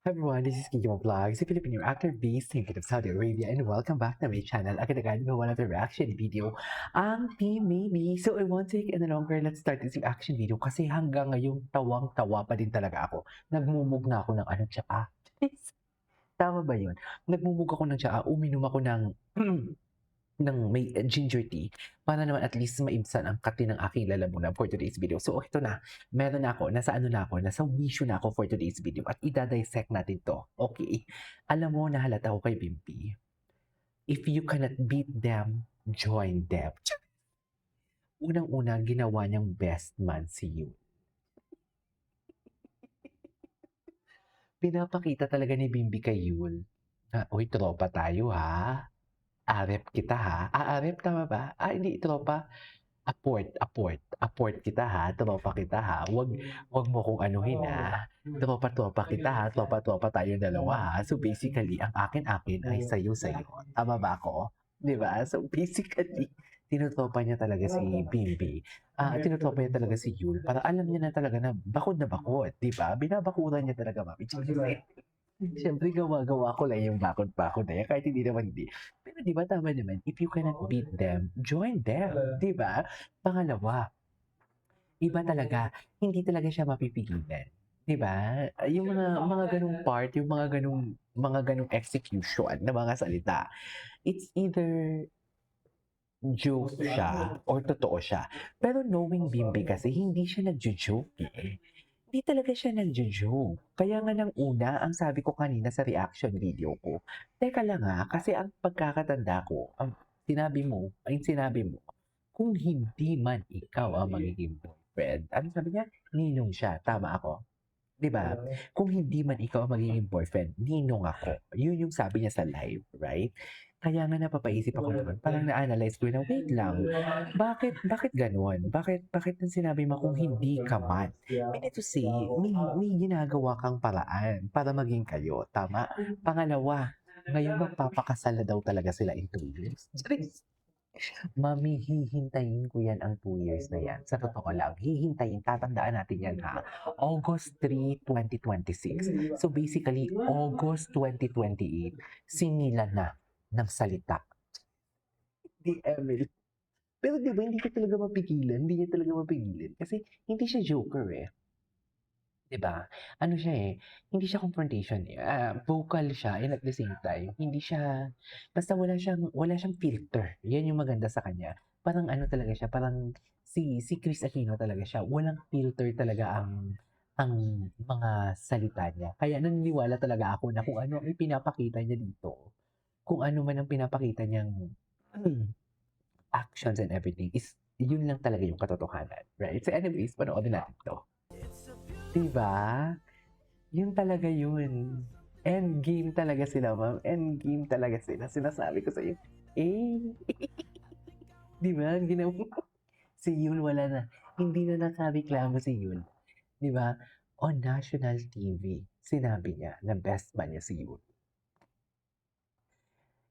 Hi everyone, this is Kiko Vlogs, a Filipino actor based in Kingdom, Saudi Arabia, and welcome back to my channel. Agad-agad gawa ng reaction video ang Team Maybe. So I won't take any longer, let's start this reaction video kasi hanggang ngayon tawang-tawa pa din talaga ako. Nagmumug na ako ng tsaa. Tama ba yun? Nagmumug ako ng tsaa, uminom ako ng ng may ginger tea para naman at least maibsan ang kati ng aking lalamunan for today's video. So ito na, meron na ako, nasa wisyo na ako for today's video at idadissect natin to. Okay, alam mo, nahalata ko kay Bimpi. If you cannot beat them, join them. Unang-una, ginawa niyang best man si Yun. Pinapakita talaga ni Bimbi kay Yul na, uy, tropa tayo ha. Arep kita ha. Arep tama ba? Hindi, tropa. Apport kita ha. Tropa kita ha. Wag mo kong anuhin ha. Tropa kita ha. Tropa tayong dalawa ha. So basically, ang akin ay sayo. Tama ba ako? Di ba? So basically, tinutropa niya talaga si Bimbi. Tinutropa niya talaga si Yul para alam niya na talaga na bakod, di ba? Binabakuran niya talaga, mami. Siyempre, gawa-gawa ko lang yung bakod-bakod na yan, kahit hindi. Pero di ba tama naman, if you cannot beat them, join them, di ba? Pangalawa, iba talaga, hindi talaga siya mapipigilan. Di ba? Yung mga ganung part, yung mga ganung execution na mga salita, it's either joke siya or totoo siya. Pero knowing Bimbi kasi, hindi siya nagjo-joke eh. Hindi talaga siya nagjo-joke. Kaya nga ng una, ang sabi ko kanina sa reaction video ko, teka lang kasi ang pagkakatanda ko, ang sinabi mo, kung hindi man ikaw ang magiging boyfriend, ano sabi niya? Ninong siya. Tama ako. 'Di ba? Kung hindi man ikaw ang magiging boyfriend, ninong ako. Yun yung sabi niya sa live, right? Kaya nga napapaisip ako naman, parang na-analyze ko na, wait lang, bakit gano'n? Bakit nang sinabi mo kung hindi ka man? Meaning to say, may ginagawa kang paraan para maging kayo, tama? Pangalawa, ngayon magpapakasal na daw talaga sila in 2 years. Charis! Mami, hihintayin ko yan ang 2 years na yan. Sa totoo lang, hihintayin, tatandaan natin yan ha. August 3, 2026. So basically, August 2028, sinila na ng salita. Di Emily. Pero di ba, hindi niya talaga mapigilan. Kasi hindi siya joker eh. 'Di ba? Ano siya eh, hindi siya confrontation eh, vocal siya and at the same time, hindi siya basta wala siyang filter. 'Yan yung maganda sa kanya. Parang ano talaga siya, parang si Chris Aquino talaga siya. Walang filter talaga ang mga salita niya. Kaya naniniwala talaga ako na kung ano ang ipinapakita niya dito, kung ano man ang pinapakita niyang actions and everything is yun lang talaga yung katotohanan, right? So anyways, panoorin natin 'to. 'Di ba? Yun talaga yun. Endgame talaga sila, ma'am. Endgame talaga sila. Sinasabi ko sa'yo. Eh, 'di ba? Si Yul wala na. Hindi na nakareklamo si Yul. 'Di ba? On national TV, sinabi niya na best man niya si Yul.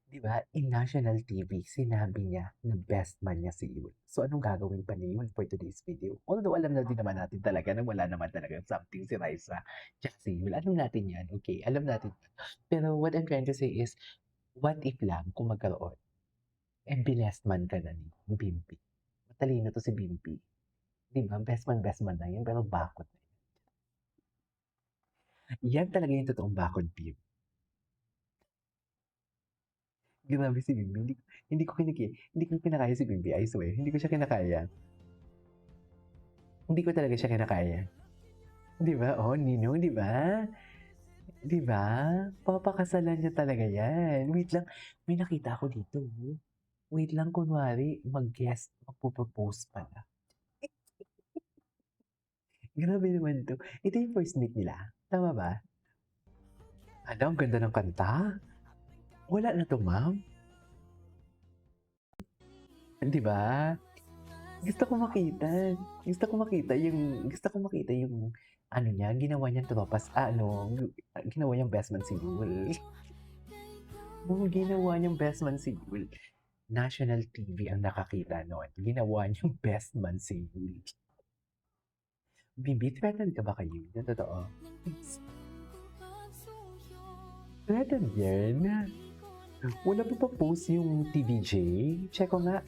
'Di ba? In national TV, sinabi niya na best man niya si Yul. So anong gagawin pa ni Yul for today's video? Although alam na din naman natin talaga na wala naman talaga something si Raisa tsaka si Yul. Alam natin yan, okay? Alam natin. Pero what I'm trying to say is, what if lang kung magkaroon, and binest man ka na ni Bimpi. Matalino to si Bimpi. Di ba? Best man na yan, pero bakod na yan. Yan talaga yung totoong bakod, Bim. Grabe si Bimbi. Hindi ko kinakaya si Bimbi, I swear. Hindi ko siya kinakaya. Hindi ko talaga siya kinakaya. Di ba? Oh, Ninong, di ba? Di ba? Papakasalan niya talaga yan. Wait lang, may nakita ako dito. Wait lang, kunwari, mag-guest, magpo-propose pala. Grabe naman to. Ito yung first meet nila. Tama ba? Ano, ang ganda ng kanta. Wala na to, ma'am. Di ba? Gusto ko makita. Gusto ko makita yung ano niya, ginawa niyang tropas, ginawa niyang best man si Yul. Ginawa niyang best man si Yul. National TV ang nakakita noon. Ginawa niyang best man si Yul. Bibi, threatened ka ba kayo? Yung totoo. Wala lang yan. Wala pa ba post yung TVJ? Check ko nga.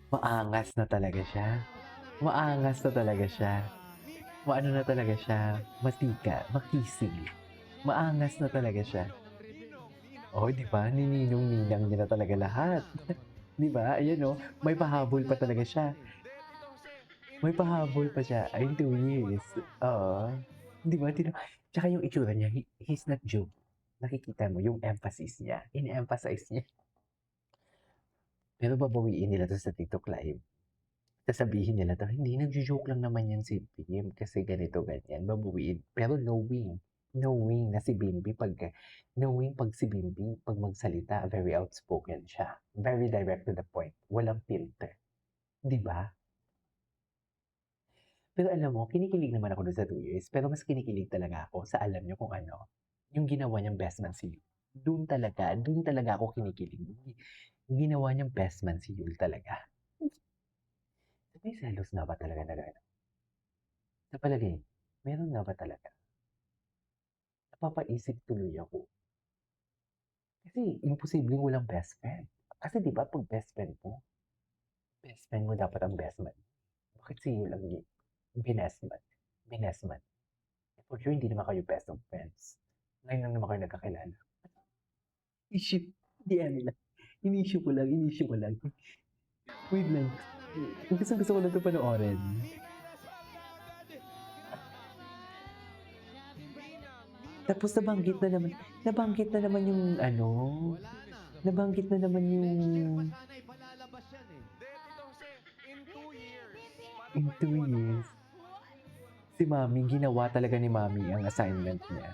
Maangas na talaga siya. Maangas na talaga siya. Maano na talaga siya. Matika, makisig. Maangas na talaga siya. Oh, di ba? Nininong-ninang niya na talaga lahat. Di ba? Ayan oh, may pahabol pa talaga siya. May pahabol pa siya. Ay, 2 years. Oo. Di ba? Tsaka yung itsura niya, he's not joke. Nakikita mo yung emphasis niya. In-emphasize niya. Pero babawiin nila to sa TikTok Live. Sasabihin nila to, hindi, nagjo-joke lang naman yan si Bim kasi ganito, ganyan. Babawiin. Pero knowing na si Bimbi, knowing pag si Bimbi, pag magsalita, very outspoken siya. Very direct to the point. Walang filter. Di ba? Pero alam mo, kinikilig naman ako doon sa 2 years. Pero mas kinikilig talaga ako sa alam niyo kung ano, yung ginawa niyang best man si Yul. Doon talaga ako kinikilig. Yung ginawa niyang best man si Yul talaga. May selos nga ba talaga na gano'n? Sa palagay mo, meron nga ba talaga? Napapaisip tuloy ako. Kasi imposibleng walang best friend. Kasi di ba pag best friend mo dapat ang best man. Bakit si Yul ang binest man? Binest man. For sure, hindi naman kayo best of friends. Ngayon lang naman kayo nagkakilala. Issue. Hindi ano lang. Inisyu ko lang. Wait lang. Gusto ko lang ito panoorin. Tapos nabanggit na naman yung ano, nabanggit na naman yung in 2 years. Si Mami, ginawa talaga ni Mami ang assignment niya.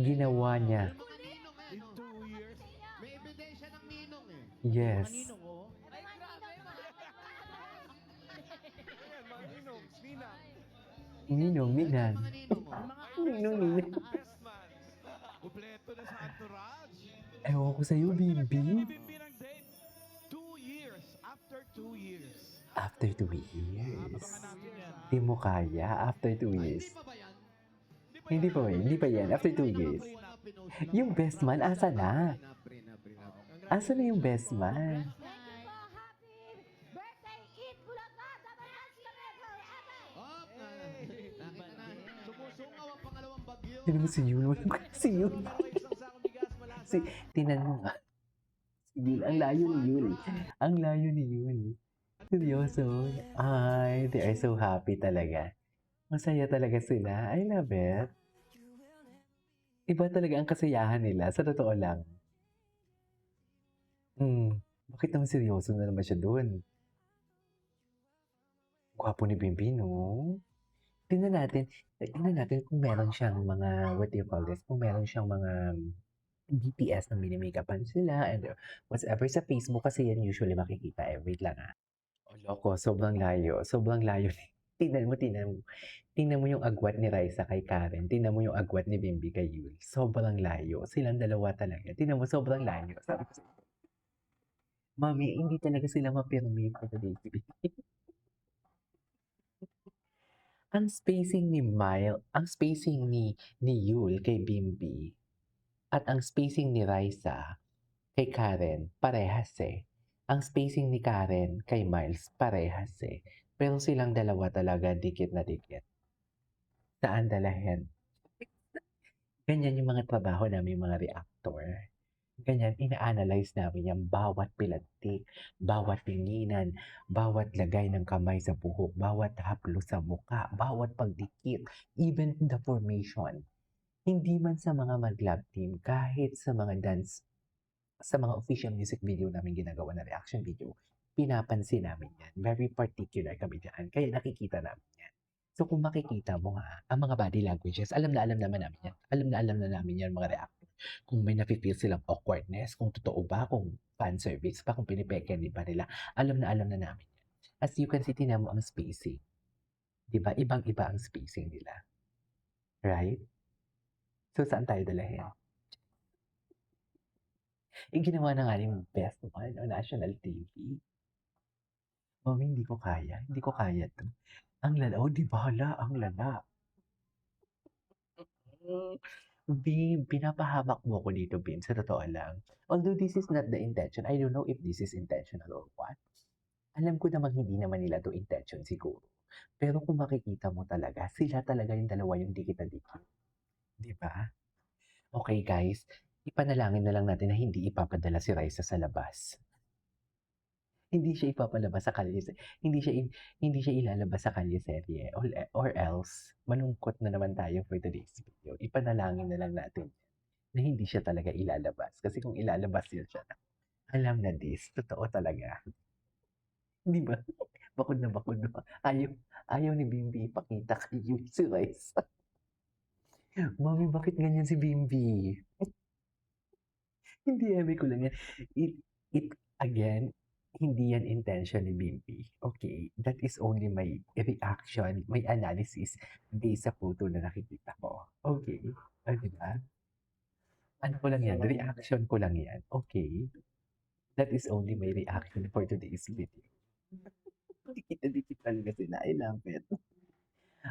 Ginawa niya. In 2 years, may ebidensya ng ninong eh. Yes. Maninong oh. Ay, grabe. Ayan, mga ninong, ninang. Ninong, ninan. Mga ninong oh. Ninong, ninan. Best man. Kompleto na sa entourage. Ewan ko sa'yo, Bimbi. Bimbirang date. 2 years. After 2 years. After 2 years. Abangan natin yan. Di mo kaya after 2 years. Hindi pa ba yan? Hindi pa yan. After 2 years. Yung best man, asa na? Asa na yung best man? Thank you po. Happy birthday, Eat Bulacan. Dapat Sumusungaw ang pangalawang bagyo. Tinan mo si Yul. Si Yul. Tinan mo nga. Si Yul. Ang layo ni Yul. Ang layo ni Yul. Seryoso. Ay, they are so happy talaga. Masaya talaga sila. I love it. Iba talaga ang kasiyahan nila. Sa totoo lang. Bakit naman seryoso na naman siya doon? Gwapo ni Bimbi, no? Tingnan natin kung meron siyang mga, what do you call this? Kung meron siyang mga BTS na mini-makeupan sila and whatever sa Facebook kasi yan usually makikita. Wait lang ah. Oh, loko, sobrang layo. Sobrang layo. Tingnan mo. Tingnan mo yung agwat ni Raisa kay Karen. Tingnan mo yung agwat ni Bimbi kay Yul. Sobrang layo. Silang dalawa talaga. Tingnan mo, sobrang layo. Sabi ko sa'yo. Mami, hindi talaga sila mapirmi yung pagkabibig. Ang spacing ni Yul kay Bimbi at ang spacing ni Raisa kay Karen parehas eh. Ang spacing ni Karen kay Miles parehas eh. Pero silang dalawa talaga dikit na dikit. Saan dalahin? Ganyan yung mga trabaho namin mga reactor. Ganyan, ina-analyze namin yung bawat pilantik, bawat tinginan, bawat lagay ng kamay sa buhok, bawat haplos sa muka, bawat pagdikit, even the formation. Hindi man sa mga mag-lab team, kahit sa mga dance, sa mga official music video namin ginagawa na reaction video, pinapansin namin yan. Very particular kami dyan. Kaya nakikita namin yan. So kung makikita mo nga, ang mga body languages, alam na naman namin yan. Alam na namin yan mga reactor. Kung may nafe-feel silang awkwardness, kung totoo ba, kung fan service pa, kung pinipeken din ba nila, alam na namin yan. As you can see, tinan mo ang spacing. Diba? Ibang-iba ang spacing nila. Right? So, saan tayo dalahin? Ginawa na nga yung best one on national TV. Mami, hindi ko kaya. Hindi ko kaya to. Ang lala. Oh, di bahala. Ang lala. Babe, pinapahamak mo ko dito, babe, sa totoo lang. Although this is not the intention, I don't know if this is intentional or what. Alam ko namang hindi naman nila 'to intention siguro. Pero kung makikita mo talaga, sila talaga yung dalawa yung dikit-dikit, 'di ba? Okay guys, ipanalangin na lang natin na hindi ipapadala si Raisa sa labas. Hindi siya ipapalabas sa kalye hindi siya ilalabas sa kalyeserye or else malungkot na naman tayo for today's video. Ipanalangin na lang natin na hindi siya talaga ilalabas. Kasi kung ilalabas yun siya, alam na this, totoo talaga. 'Di ba? Bakod na bakod na. Ayaw ni Bimbi ipakita kay si Raisa. Mami, bakit ganyan si Bimbi? Hindi, eme ko lang yan. It again, hindi yan intention ni Bimbi. Okay? That is only my reaction, my analysis based sa photo na nakikita ko. Okay? O, diba? Ano ko lang yan, reaction ko lang yan. Okay? That is only my reaction for today's video. Dikit-dikit talaga sila. I love it.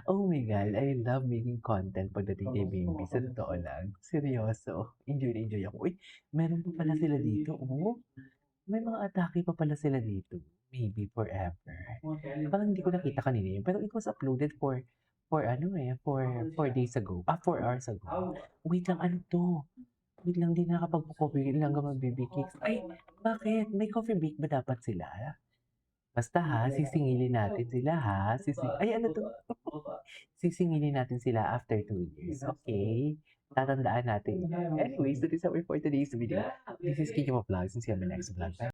Oh my God, I love making content pagdating kay Bimbi. Sa totoo lang. Seryoso. Enjoy na enjoy ako. Uy, meron pa pala sila dito. Oh, may mga atake pa pala sila dito. Maybe forever. Parang hindi ko nakita kanina yun. Pero it was uploaded for 4 days ago. 4 hours ago. Wait lang, ano to? Wait lang, di nakapag-coffee lang naman baby cakes. Ay, bakit? May coffee break ba dapat sila? Basta ha, sisingilin natin sila ha. Ay, ano to? Sisingilin natin sila after 2 years. Okay? Tatandaan natin. Anyways, that is our for today's video. This is Kiki Vlogs and see you on the next vlog. Bye.